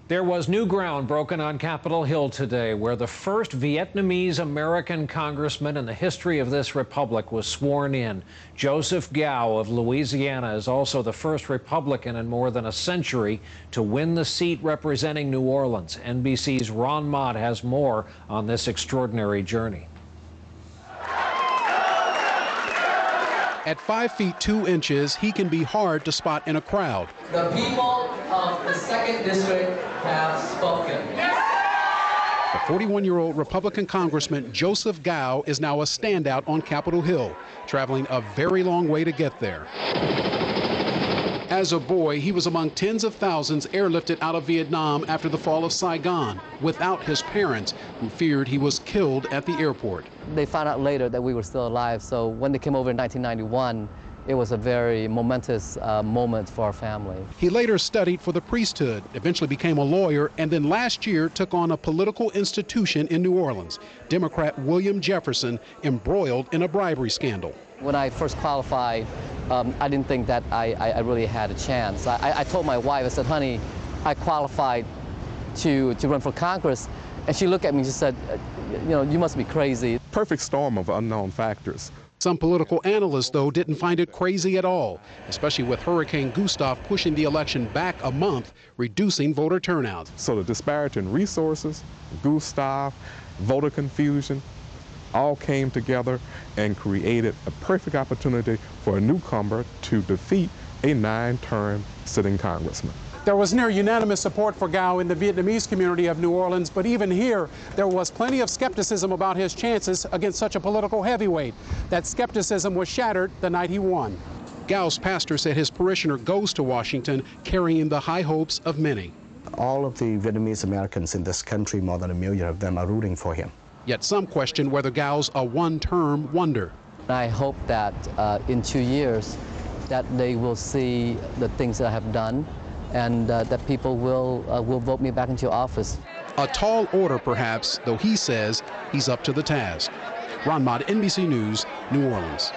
There was new ground broken on Capitol Hill today, where the first Vietnamese American congressman in the history of this republic was sworn in. Joseph Gao of Louisiana is also the first Republican in more than a century to win the seat representing New Orleans. NBC's Ron Mott has more on this extraordinary journey. At 5 feet 2 inches, he can be hard to spot in a crowd. The people of the 2nd District have spoken. The 41-year-old Republican Congressman Joseph Gao is now a standout on Capitol Hill, traveling a very long way to get there. As a boy, he was among tens of thousands airlifted out of Vietnam after the fall of Saigon, without his parents, who feared he was killed at the airport. They found out later that we were still alive, so when they came over in 1991, it was a very momentous moment for our family. He later studied for the priesthood, eventually became a lawyer, and then last year took on a political institution in New Orleans. Democrat William Jefferson embroiled in a bribery scandal. When I first qualified, I didn't think that I really had a chance. I told my wife, I said, honey, I qualified to run for Congress. And she looked at me and she said, you know, you must be crazy. Perfect storm of unknown factors. Some political analysts, though, didn't find it crazy at all, especially with Hurricane Gustav pushing the election back a month, reducing voter turnout. So the disparity in resources, Gustav, voter confusion, all came together and created a perfect opportunity for a newcomer to defeat a 9-term sitting congressman. There was near unanimous support for Gao in the Vietnamese community of New Orleans, but even here, there was plenty of skepticism about his chances against such a political heavyweight. That skepticism was shattered the night he won. Gao's pastor said his parishioner goes to Washington carrying the high hopes of many. All of the Vietnamese Americans in this country, more than 1 million of them, are rooting for him. Yet some question whether Gao's a one-term wonder. I hope that in 2 years that they will see the things that I have done, and that people will vote me back into office. A tall order, perhaps, though he says he's up to the task. Ron Mott, NBC News, New Orleans.